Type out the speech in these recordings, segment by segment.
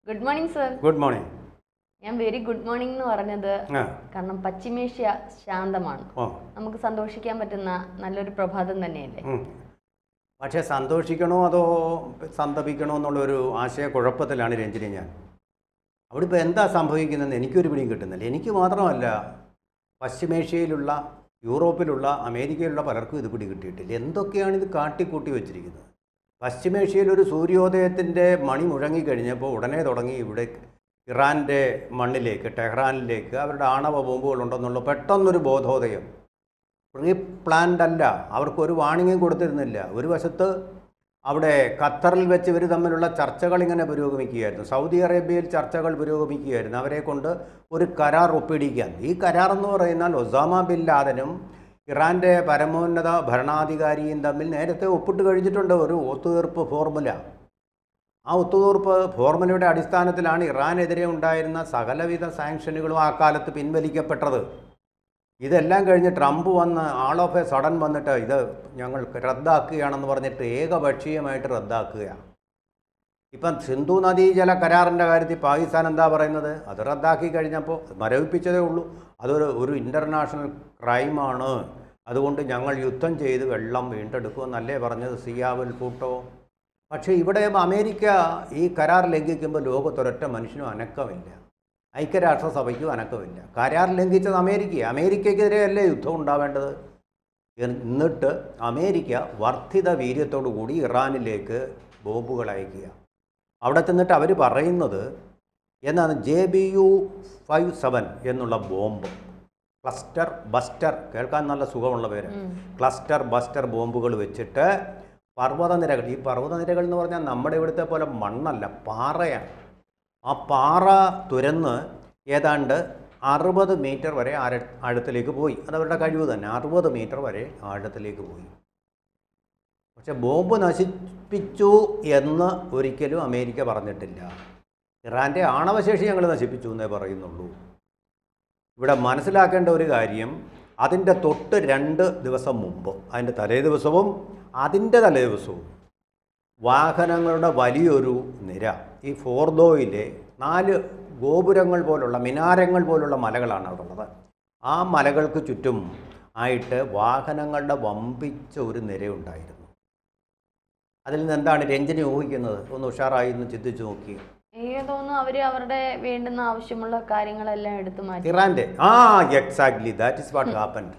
Good morning sir. Good morning. ഞാൻ very good morning എന്ന് പറഞ്ഞത് കാരണം പശ്ചിമേഷ്യ ശാന്തമാണ്, നമുക്ക് സന്തോഷിക്കാൻ പറ്റുന്ന നല്ലൊരു പ്രഭാതം തന്നെയല്ലേ. പക്ഷേ സന്തോഷിക്കണോ അതോ സന്തപിക്കണോ എന്നുള്ളൊരു ആശയക്കുഴപ്പത്തിലാണ് രഞ്ജിനി. ഞാൻ അവിടെ ഇപ്പോൾ എന്താ സംഭവിക്കുന്നതെന്ന് എനിക്കൊരു പിടിയും കിട്ടുന്നില്ല. എനിക്ക് മാത്രമല്ല, പശ്ചിമേഷ്യയിലുള്ള, യൂറോപ്പിലുള്ള, അമേരിക്കയിലുള്ള പലർക്കും ഇത് പിടി കിട്ടിയിട്ടില്ല. എന്തൊക്കെയാണ് ഇത് കാട്ടിക്കൂട്ടി വെച്ചിരിക്കുന്നത്. പശ്ചിമേഷ്യയിൽ ഒരു സൂര്യോദയത്തിൻ്റെ മണി മുഴങ്ങിക്കഴിഞ്ഞപ്പോൾ ഉടനെ തുടങ്ങി ഇവിടെ ഇറാൻ്റെ മണ്ണിലേക്ക്, ടെഹ്റാനിലേക്ക് അവരുടെ ആണവ ബോംബുകളുണ്ടെന്നുള്ള പെട്ടെന്നൊരു ബോധോദയം. പ്രീ പ്ലാൻഡ് അല്ല, അവർക്കൊരു വാണിംഗും കൊടുത്തിരുന്നില്ല. ഒരു വശത്ത് അവിടെ ഖത്തറിൽ വെച്ച് ഇവർ തമ്മിലുള്ള ചർച്ചകൾ ഇങ്ങനെ പുരോഗമിക്കുകയായിരുന്നു. സൗദി അറേബ്യയിൽ ചർച്ചകൾ പുരോഗമിക്കുകയായിരുന്നു, അവരെ കൊണ്ട് ഒരു കരാർ ഒപ്പിടിക്കാൻ. ഈ കരാർ എന്ന് പറയുന്നാൽ ഒസാമ ബിൻ ലാദനും ഇറാൻ്റെ പരമോന്നത ഭരണാധികാരിയും തമ്മിൽ നേരത്തെ ഒപ്പിട്ട് കഴിഞ്ഞിട്ടുണ്ട് ഒരു ഒത്തുതീർപ്പ് ഫോർമുല. ആ ഒത്തുതീർപ്പ് ഫോർമുലയുടെ അടിസ്ഥാനത്തിലാണ് ഇറാനെതിരെ ഉണ്ടായിരുന്ന സകലവിധ സാങ്ഷനുകളും ആ കാലത്ത് പിൻവലിക്കപ്പെട്ടത്. ഇതെല്ലാം കഴിഞ്ഞ് ട്രംപ് വന്ന് ആൾ ഓഫ് എ സഡൻ വന്നിട്ട് ഇത് ഞങ്ങൾ റദ്ദാക്കുകയാണെന്ന് പറഞ്ഞിട്ട് ഏകപക്ഷീയമായിട്ട് റദ്ദാക്കുകയാണ്. ഇപ്പം സിന്ധു നദീജല കരാറിൻ്റെ കാര്യത്തിൽ പാകിസ്ഥാൻ എന്താ പറയുന്നത്? അത് റദ്ദാക്കി കഴിഞ്ഞപ്പോൾ മരവിപ്പിച്ചതേ ഉള്ളൂ. അതൊരു ഇൻ്റർനാഷണൽ ക്രൈമാണ്, അതുകൊണ്ട് ഞങ്ങൾ യുദ്ധം ചെയ്ത് വെള്ളം വീണ്ടെടുക്കുമെന്നല്ലേ പറഞ്ഞത് സിയാവുൽ ഭൂട്ടോ. പക്ഷേ ഇവിടെ അമേരിക്ക ഈ കരാർ ലംഘിക്കുമ്പോൾ ലോകത്തൊരൊറ്റ മനുഷ്യനും അനക്കമില്ല, ഐക്യരാഷ്ട്രസഭയ്ക്കും അനക്കമില്ല. കരാർ ലംഘിച്ചത് അമേരിക്കയ്ക്കെതിരെയല്ലേ യുദ്ധം ഉണ്ടാവേണ്ടത്. എന്നിട്ട് അമേരിക്ക വർദ്ധിത വീര്യത്തോടു കൂടി ഇറാനിലേക്ക് ബോംബുകൾ അയക്കുക. അവിടെ ചെന്നിട്ട് അവർ പറയുന്നത് എന്നാണ് JBU-57 എന്നുള്ള ബോംബ്, ക്ലസ്റ്റർ ബസ്റ്റർ, കേൾക്കാൻ നല്ല സുഖമുള്ള പേര്, ക്ലസ്റ്റർ ബസ്റ്റർ ബോംബുകൾ വെച്ചിട്ട് പർവ്വതനിരകൾ, ഈ പർവ്വതനിരകൾ എന്ന് പറഞ്ഞാൽ നമ്മുടെ ഇവിടുത്തെ പോലെ മണ്ണല്ല, പാറയാണ്. ആ പാറ തുരന്ന് ഏതാണ്ട് 60 മീറ്റർ വരെ ആഴത്തിലേക്ക് പോയി. അതവരുടെ കഴിവ് തന്നെ, 60 മീറ്റർ വരെ ആഴത്തിലേക്ക് പോയി. പക്ഷെ ബോംബ് നശിപ്പിച്ചു എന്ന് ഒരിക്കലും അമേരിക്ക പറഞ്ഞിട്ടില്ല. ഇറാൻ്റെ ആണവശേഷി ഞങ്ങൾ നശിപ്പിച്ചു എന്നേ പറയുന്നുള്ളൂ. ഇവിടെ മനസ്സിലാക്കേണ്ട ഒരു കാര്യം, അതിൻ്റെ തൊട്ട് 2 ദിവസം മുമ്പ്, അതിൻ്റെ തലേ ദിവസവും അതിൻ്റെ തലേ ദിവസവും വാഹനങ്ങളുടെ വലിയൊരു നിര ഈ ഫോർദോയിലെ 4 ഗോപുരങ്ങൾ പോലുള്ള, മിനാരങ്ങൾ പോലുള്ള മലകളാണ് അവിടെ ഉള്ളത്. ആ മലകൾക്ക് ചുറ്റും ആയിട്ട് വാഹനങ്ങളുടെ വമ്പിച്ച ഒരു നിരയുണ്ടായിരുന്നു. അതിൽ നിന്ന് എന്താണ് രഞ്ജനി ഊഹിക്കുന്നത്? ഒന്ന് ഉഷാറായി ഒന്ന് ചിന്തിച്ചു നോക്കി. എനിക്ക് തോന്നുന്നു അവര് അവരുടെ വേണ്ടുന്ന ആവശ്യമുള്ള കാര്യങ്ങളെല്ലാം എടുത്തു മാറ്റി. ഇറാൻ്റെ exactly that is what happened.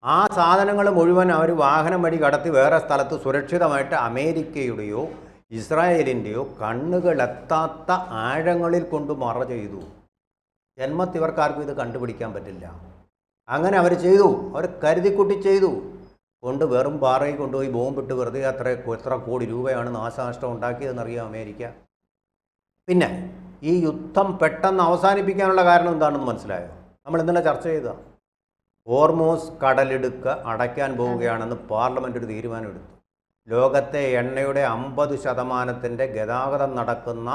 ആ സാധനങ്ങൾ മുഴുവൻ അവർ വാഹനം വഴി കടത്തി വേറെ സ്ഥലത്ത് സുരക്ഷിതമായിട്ട് അമേരിക്കയുടെയോ ഇസ്രായേലിൻ്റെയോ കണ്ണുകളെത്താത്ത ആഴങ്ങളിൽ കൊണ്ട് മറ ചെയ്തു. ജന്മത്തിവർക്കാർക്കും ഇത് കണ്ടുപിടിക്കാൻ പറ്റില്ല. അങ്ങനെ അവർ ചെയ്തു, അവർ കരുതിക്കുട്ടി ചെയ്തു. വെറും പാറയിൽ കൊണ്ടുപോയി ബോംബിട്ട് വെറുതെ എത്ര കോടി രൂപയാണ് നാശനഷ്ടം ഉണ്ടാക്കിയതെന്നറിയാം അമേരിക്ക. പിന്നെ ഈ യുദ്ധം പെട്ടെന്ന് അവസാനിപ്പിക്കാനുള്ള കാരണം എന്താണെന്ന് മനസ്സിലായോ? നമ്മൾ ഇന്നലെ ചർച്ച ചെയ്ത ഹോർമൂസ് കടലിടുക്ക് അടയ്ക്കാൻ പോവുകയാണെന്ന് പാർലമെൻറ്റ് ഒരു തീരുമാനമെടുത്തു. ലോകത്തെ എണ്ണയുടെ 50% ഗതാഗതം നടക്കുന്ന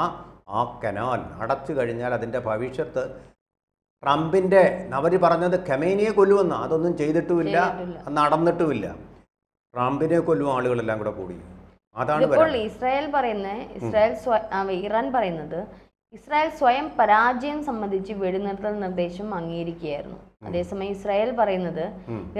ആ കനാൽ അടച്ചു കഴിഞ്ഞാൽ അതിൻ്റെ ഭവിഷ്യത്ത് ട്രംപിൻ്റെ, അവർ പറഞ്ഞത് ഖമേനിയെ കൊല്ലുമെന്ന്, അതൊന്നും ചെയ്തിട്ടുമില്ല, നടന്നിട്ടുമില്ല. ട്രംപിനെ കൊല്ലും ആളുകളെല്ലാം കൂടെ കൂടി. അതാണ് ഇറാൻ പറയുന്നത് ഇസ്രായേൽ സ്വയം പരാജയം സംബന്ധിച്ച് വെടിനിർത്തൽ നിർദ്ദേശം അംഗീകരിക്കുകയായിരുന്നു. അതേസമയം ഇസ്രായേൽ പറയുന്നത്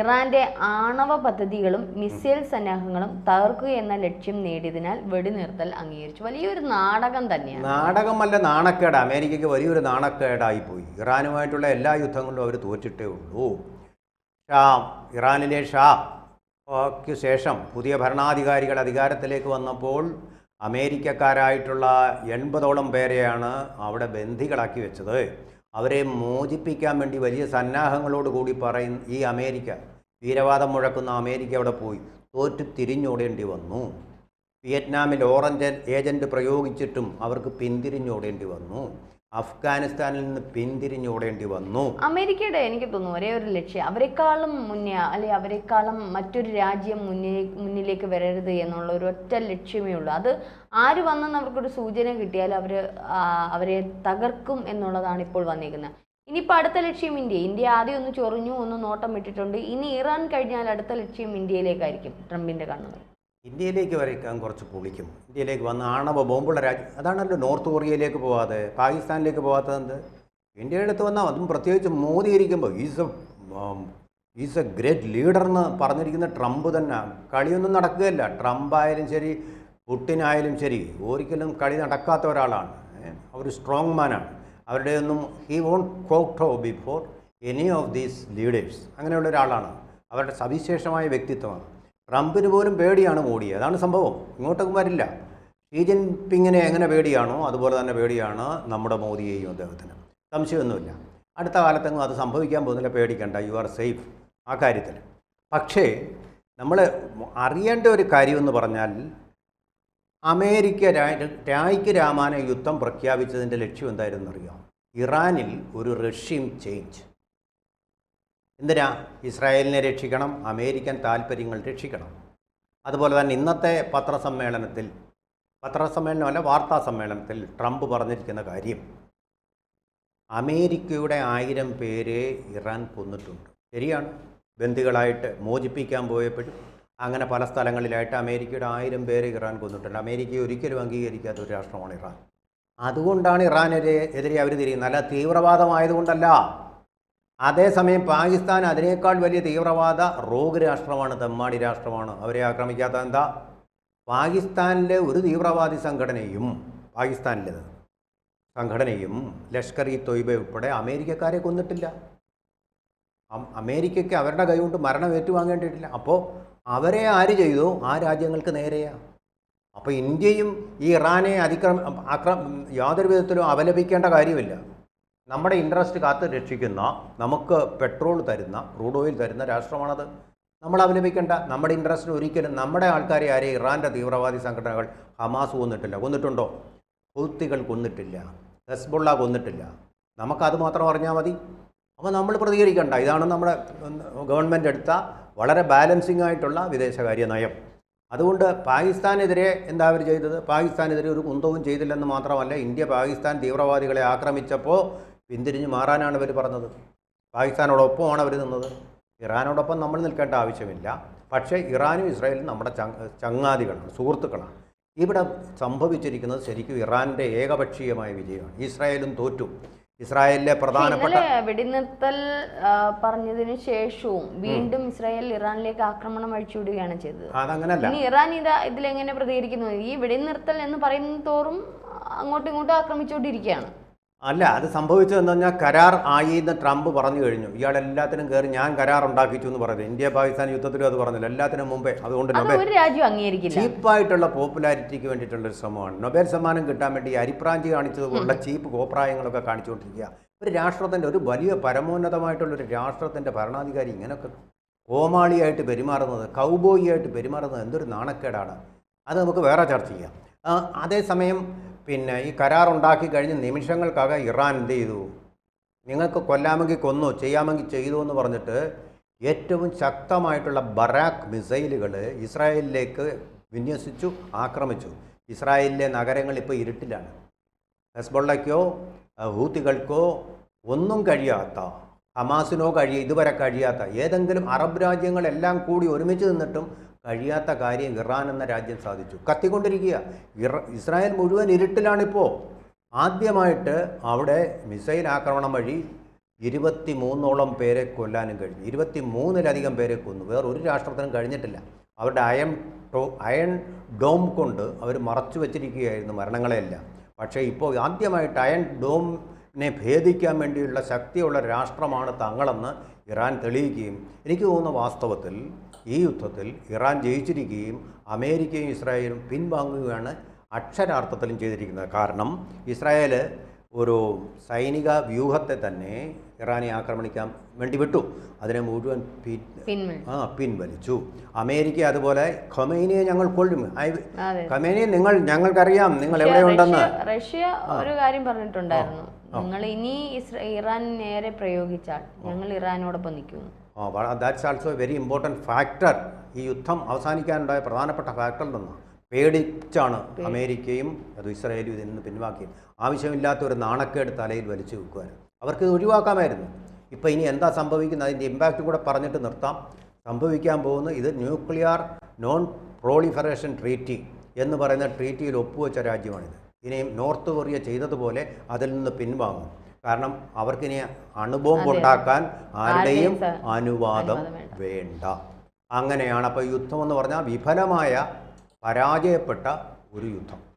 ഇറാന്റെ ആണവ പദ്ധതികളും മിസൈൽ സന്നാഹങ്ങളും തകർക്കുക എന്ന ലക്ഷ്യം നേടിയതിനാൽ വെടിനിർത്തൽ അംഗീകരിച്ചു. വലിയൊരു നാടകം തന്നെയാണ്. നാടകമല്ല, നാണക്കേട്. അമേരിക്കയ്ക്ക് വലിയൊരു നാണക്കേടായിപ്പോയി. ഇറാനുമായിട്ടുള്ള എല്ലാ യുദ്ധങ്ങളിലും അവർ തോറ്റിട്ടേ ഉള്ളൂ. ഇറാനിലെ ഷാക്ക് ശേഷം പുതിയ ഭരണാധികാരികൾ അധികാരത്തിലേക്ക് വന്നപ്പോൾ അമേരിക്കക്കാരായിട്ടുള്ള 80ഓളം പേരെയാണ് അവിടെ ബന്ദികളാക്കി വെച്ചത്. അവരെ മോചിപ്പിക്കാൻ വേണ്ടി വലിയ സന്നാഹങ്ങളോടുകൂടി ഈ അമേരിക്ക, വീരവാദം മുഴക്കുന്ന അമേരിക്ക അവിടെ പോയി തോറ്റ് തിരിഞ്ഞോടേണ്ടി വന്നു. വിയറ്റ്നാമിൽ ഓറഞ്ച് ഏജൻറ്റ് പ്രയോഗിച്ചിട്ടും അവർക്ക് പിന്തിരിഞ്ഞോടേണ്ടി വന്നു. അഫ്ഗാനിസ്ഥാനിൽ നിന്ന് പിന്തിരിഞ്ഞോടേണ്ടി വന്നു. അമേരിക്കയുടെ എനിക്ക് തോന്നുന്നു ഒരേ ഒരു ലക്ഷ്യം, അവരെക്കാളും മുന്നേ അല്ലെങ്കിൽ അവരെക്കാളും മറ്റൊരു രാജ്യം മുന്നിലേക്ക് വരരുത് എന്നുള്ള ഒരു ഒറ്റ ലക്ഷ്യമേ ഉള്ളൂ. അത് ആര് വന്നെന്ന് അവർക്കൊരു സൂചന കിട്ടിയാൽ അവരെ തകർക്കും എന്നുള്ളതാണ് ഇപ്പോൾ വന്നിരിക്കുന്നത്. ഇനിയിപ്പോൾ അടുത്ത ലക്ഷ്യം ഇന്ത്യ ആദ്യം ഒന്ന് ചൊറിഞ്ഞു, ഒന്ന് നോട്ടം വിട്ടിട്ടുണ്ട്. ഇനി ഇറാൻ കഴിഞ്ഞാൽ അടുത്ത ലക്ഷ്യം ഇന്ത്യയിലേക്കായിരിക്കും ട്രംപിന്റെ കണ്ണുകൾ. ഇന്ത്യയിലേക്ക് വരയ്ക്കാൻ കുറച്ച് പൊളിക്കും. ഇന്ത്യയിലേക്ക് വന്ന് ആണവ ബോംബുള്ള രാജ്യം അതാണല്ലോ. നോർത്ത് കൊറിയയിലേക്ക് പോവാതെ പാകിസ്ഥാനിലേക്ക് പോകാത്തത് എന്ത്? ഇന്ത്യയുടെ അടുത്ത് വന്നാൽ അതും പ്രത്യേകിച്ച് മോദി ഇരിക്കുമ്പോൾ ഈസ് എ ഗ്രേറ്റ് ലീഡർ എന്ന് പറഞ്ഞിരിക്കുന്ന ട്രംപ് തന്നെ. കളിയൊന്നും നടക്കുകയില്ല. ട്രംപ് ആയാലും ശരി, പുട്ടിനായാലും ശരി, ഒരിക്കലും കളി നടക്കാത്ത ഒരാളാണ്. അവർ സ്ട്രോങ് മാനാണ്. അവരുടെ ഒന്നും he won't kowtow before any of these leaders. അങ്ങനെയുള്ള ഒരാളാണ്. അവരുടെ സവിശേഷമായ വ്യക്തിത്വമാണ്. ട്രംപിന് പോലും പേടിയാണ് മോഡിയെ. അതാണ് സംഭവം. ഇങ്ങോട്ടൊന്നും വരില്ല. ഷീ ജിൻപിങ്ങിനെ എങ്ങനെ പേടിയാണോ അതുപോലെ തന്നെ പേടിയാണ് നമ്മുടെ മോദിയെയും അദ്ദേഹത്തിന്. സംശയമൊന്നുമില്ല. അടുത്ത കാലത്തെങ്ങും അത് സംഭവിക്കാൻ പോകുന്നില്ല. പേടിക്കണ്ട, യു ആർ സേഫ് ആ കാര്യത്തിൽ. പക്ഷേ നമ്മൾ അറിയേണ്ട ഒരു കാര്യമെന്ന് പറഞ്ഞാൽ അമേരിക്ക രായ്ക്ക് രാമാന യുദ്ധം പ്രഖ്യാപിച്ചതിൻ്റെ ലക്ഷ്യം എന്തായിരുന്നു അറിയാം? ഇറാനിൽ ഒരു റഷ്യൻ ചേഞ്ച്. എന്തിനാ? ഇസ്രായേലിനെ രക്ഷിക്കണം, അമേരിക്കൻ താല്പര്യങ്ങൾ രക്ഷിക്കണം. അതുപോലെ തന്നെ ഇന്നത്തെ വാർത്താ സമ്മേളനത്തിൽ ട്രംപ് പറഞ്ഞിരിക്കുന്ന കാര്യം, അമേരിക്കയുടെ 1000 പേരെ ഇറാൻ കൊന്നിട്ടുണ്ട്. ശരിയാണ്. ബന്ദികളായിട്ട് മോചിപ്പിക്കാൻ പോയപ്പോഴും അങ്ങനെ പല സ്ഥലങ്ങളിലായിട്ട് അമേരിക്കയുടെ 1000 പേരെ ഇറാൻ കൊന്നിട്ടുണ്ട്. അമേരിക്കയെ ഒരിക്കലും അംഗീകരിക്കാത്ത ഒരു രാഷ്ട്രമാണ് ഇറാൻ. അതുകൊണ്ടാണ് ഇറാനെതിരെ അവർ തിരിയുന്നത്. നല്ല തീവ്രവാദമായതുകൊണ്ടല്ല. അതേസമയം പാകിസ്ഥാൻ അതിനേക്കാൾ വലിയ തീവ്രവാദ റോഗ് രാഷ്ട്രമാണ്, തെമ്മാടി രാഷ്ട്രമാണ്. അവരെ ആക്രമിക്കാത്ത എന്താ? പാകിസ്ഥാനിലെ ഒരു തീവ്രവാദി സംഘടനയും ലഷ്കർ ഇ തൊയ്ബ ഉൾപ്പെടെ അമേരിക്കക്കാരെ കൊന്നിട്ടില്ല. അമേരിക്കയ്ക്ക് അവരുടെ കൈകൊണ്ട് മരണം ഏറ്റുവാങ്ങേണ്ടിയിട്ടില്ല. അപ്പോൾ അവരെ ആര് ചെയ്തു? ആ രാജ്യങ്ങൾക്ക് നേരെയാണ്. അപ്പോൾ ഇന്ത്യയും ഈ ഇറാനെ യാതൊരു വിധത്തിലും അപലപിക്കേണ്ട കാര്യമില്ല. നമ്മുടെ ഇൻട്രസ്റ്റ് കാത്ത് രക്ഷിക്കുന്ന, നമുക്ക് പെട്രോൾ തരുന്ന, ക്രൂഡ് ഓയിൽ തരുന്ന രാഷ്ട്രമാണത്. നമ്മൾ അപലപിക്കേണ്ട. നമ്മുടെ ഇൻട്രസ്റ്റിന് ഒരിക്കലും നമ്മുടെ ആൾക്കാരെ ആരെയും ഇറാൻ്റെ തീവ്രവാദി സംഘടനകൾ ഹമാസ് കൊന്നിട്ടില്ല. കൊന്നിട്ടുണ്ടോ? ഹൂത്തികൾ കൊന്നിട്ടില്ല, ഹെസ്ബുള്ള കൊന്നിട്ടില്ല. നമുക്കത് മാത്രം അറിഞ്ഞാൽ മതി. അപ്പോൾ നമ്മൾ പ്രതികരിക്കേണ്ട. ഇതാണ് നമ്മുടെ ഗവൺമെൻറ് എടുത്ത വളരെ ബാലൻസിങ് ആയിട്ടുള്ള വിദേശകാര്യ നയം. അതുകൊണ്ട് പാകിസ്ഥാനെതിരെ എന്താ അവർ ചെയ്തത്? പാകിസ്ഥാനെതിരെ ഒരു കുന്തവും ചെയ്തില്ലെന്ന് മാത്രമല്ല, ഇന്ത്യ പാകിസ്ഥാൻ തീവ്രവാദികളെ ആക്രമിച്ചപ്പോൾ പിന്തിരിഞ്ഞ് മാറാനാണ് അവർ പറഞ്ഞത്. പാകിസ്ഥാനോടൊപ്പമാണ് അവർ നിന്നത്. ഇറാനോടൊപ്പം നമ്മൾ നിൽക്കേണ്ട ആവശ്യമില്ല. പക്ഷേ ഇറാനും ഇസ്രായേലും നമ്മുടെ ചങ്ങാതികളാണ്, സുഹൃത്തുക്കളാണ്. ഇവിടെ സംഭവിച്ചിരിക്കുന്നത് ശരിക്കും ഇറാൻ്റെ ഏകപക്ഷീയമായ വിജയമാണ്. ഇസ്രായേലും തോറ്റു. ഇസ്രായേലിലെ പ്രധാനപ്പെട്ട വെടിനിർത്തൽ പറഞ്ഞതിന് ശേഷവും വീണ്ടും ഇസ്രായേൽ ഇറാനിലേക്ക് ആക്രമണം അഴിച്ചുവിടുകയാണ് ചെയ്തത്. അതങ്ങനല്ല. ഇനി ഇറാൻ ഇതിലെങ്ങനെ പ്രതികരിക്കുന്നു? ഈ വെടിനിർത്തൽ എന്ന് പറയുന്ന തോറും അങ്ങോട്ടും ഇങ്ങോട്ടും ആക്രമിച്ചുകൊണ്ടിരിക്കുകയാണ്. അല്ല, അത് സംഭവിച്ചതെന്ന് പറഞ്ഞാൽ കരാർ ആയി എന്ന് ട്രംപ് പറഞ്ഞു കഴിഞ്ഞു. ഇയാൾ എല്ലാത്തിനും കയറി ഞാൻ കരാർ ഉണ്ടാക്കിച്ചു എന്ന് പറഞ്ഞു. ഇന്ത്യ പാകിസ്ഥാൻ യുദ്ധത്തിലും അത് പറഞ്ഞില്ല, എല്ലാത്തിനും മുമ്പേ. അതുകൊണ്ട് ഒരു രാജ്യം അംഗീകരിക്കില്ല. ചീപ്പായിട്ടുള്ള പോപ്പുലാരിറ്റിക്ക് വേണ്ടിയിട്ടുള്ളൊരു ശ്രമമാണ്. നൊബേൽ സമ്മാനം കിട്ടാൻ വേണ്ടി അരിപ്രാഞ്ചി കാണിച്ചതുപോലുള്ള ചീപ്പ് കോപ്രായങ്ങളൊക്കെ കാണിച്ചുകൊണ്ടിരിക്കുക. ഒരു രാഷ്ട്രത്തിൻ്റെ, ഒരു വലിയ പരമോന്നതമായിട്ടുള്ളൊരു രാഷ്ട്രത്തിൻ്റെ ഭരണാധികാരി ഇങ്ങനെയൊക്കെ കോമാളിയായിട്ട് പെരുമാറുന്നത്, കൗബോയിയായിട്ട് പെരുമാറുന്നത് എന്തൊരു നാണക്കേടാണ്. അത് നമുക്ക് വേറെ ചർച്ച ചെയ്യാം. അതേസമയം ഈ കരാർ ഉണ്ടാക്കി കഴിഞ്ഞ് നിമിഷങ്ങൾക്കകം ഇറാൻ എന്ത് ചെയ്തു? നിങ്ങൾക്ക് കൊല്ലാമെങ്കിൽ കൊന്നു, ചെയ്യാമെങ്കിൽ ചെയ്തു എന്ന് പറഞ്ഞിട്ട് ഏറ്റവും ശക്തമായിട്ടുള്ള ബറാക്ക് മിസൈലുകൾ ഇസ്രായേലിലേക്ക് വിന്യസിച്ചു, ആക്രമിച്ചു. ഇസ്രായേലിലെ നഗരങ്ങൾ ഇപ്പോൾ ഇരുട്ടിലാണ്. ഹെസ്ബുള്ളയ്ക്കോ ഹൂത്തികൾക്കോ ഒന്നും കഴിയാത്ത, ഹമാസിനോ ഇതുവരെ കഴിയാത്ത, ഏതെങ്കിലും അറബ് രാജ്യങ്ങളെല്ലാം കൂടി ഒരുമിച്ച് നിന്നിട്ടും കഴിയാത്ത കാര്യം ഇറാൻ എന്ന രാജ്യം സാധിച്ചു. കത്തിക്കൊണ്ടിരിക്കുക. ഇസ്രായേൽ മുഴുവൻ ഇരുട്ടിലാണിപ്പോൾ. ആദ്യമായിട്ട് അവിടെ മിസൈൽ ആക്രമണം വഴി 23ഓളം പേരെ കൊല്ലാനും കഴിഞ്ഞു. 23-ലധികം പേരെ കൊന്നു. വേറൊരു രാഷ്ട്രത്തിനും കഴിഞ്ഞിട്ടില്ല. അവരുടെ അയൺ ഡോം കൊണ്ട് അവർ മറച്ചു വച്ചിരിക്കുകയായിരുന്നു മരണങ്ങളെല്ലാം. പക്ഷേ ഇപ്പോൾ ആദ്യമായിട്ട് അയൺ ഡോമിനെ ഭേദിക്കാൻ വേണ്ടിയുള്ള ശക്തിയുള്ള രാഷ്ട്രമാണ് തങ്ങളെന്ന് ഇറാൻ തെളിയിക്കുകയും, എനിക്ക് തോന്നുന്ന വാസ്തവത്തിൽ ഈ യുദ്ധത്തിൽ ഇറാൻ ജയിച്ചിരിക്കുകയും അമേരിക്കയും ഇസ്രായേലും പിൻവാങ്ങുകയാണ് അക്ഷരാർത്ഥത്തിലും ചെയ്തിരിക്കുന്നത്. കാരണം ഇസ്രായേൽ ഒരു സൈനിക വ്യൂഹത്തെ തന്നെ ഇറാനെ ആക്രമണിക്കാൻ വേണ്ടി വിട്ടു. അതിനെ മുഴുവൻ പിൻവലിച്ചു. അമേരിക്ക അതുപോലെ ഖൊമൈനിയെ ഞങ്ങൾ കൊല്ലും, ഖൊമൈനിയെ ഞങ്ങൾക്കറിയാം നിങ്ങൾ എവിടെയുണ്ടെന്ന്. റഷ്യ ഒരു കാര്യം പറഞ്ഞിട്ടുണ്ടായിരുന്നു, നിങ്ങൾ ഇനി ഇറാൻ നേരെ പ്രയോഗിച്ചാൽ ഞങ്ങൾ ഇറാനോടൊപ്പം നിൽക്കുന്നു. That's also A very important factor. ഈ യുദ്ധം അവസാനിക്കാനുണ്ടായ പ്രധാനപ്പെട്ട ഫാക്ടർ തന്നെ പേടിച്ചാണ് അമേരിക്കയും അത് ഇസ്രായേലും ഇതിൽ നിന്ന് പിൻവാക്കി. ആവശ്യമില്ലാത്ത ഒരു നാണക്കേട് തലയിൽ വലിച്ചു വെക്കുവാൻ അവർക്ക് ഒഴിവാക്കാമായിരുന്നു. ഇപ്പോൾ ഇനി എന്താ സംഭവിക്കുന്നത് അതിൻ്റെ ഇമ്പാക്റ്റ് കൂടെ പറഞ്ഞിട്ട് നിർത്താം. സംഭവിക്കാൻ പോകുന്നത് ഇത് ന്യൂക്ലിയർ നോൺ പ്രോളിഫറേഷൻ ട്രീറ്റി എന്ന് പറയുന്ന ട്രീറ്റിയിൽ ഒപ്പുവെച്ച രാജ്യമാണിത്. ഇനിയും നോർത്ത് കൊറിയ ചെയ്തതുപോലെ അതിൽ നിന്ന് പിൻവാങ്ങും. കാരണം അവർക്കിനി അണുബോംബ് ഉണ്ടാക്കാൻ ആരുടെയും അനുവാദം വേണ്ട. അങ്ങനെയാണ്. അപ്പോൾ യുദ്ധം എന്ന് പറഞ്ഞാൽ വിഫലമായ, പരാജയപ്പെട്ട ഒരു യുദ്ധം.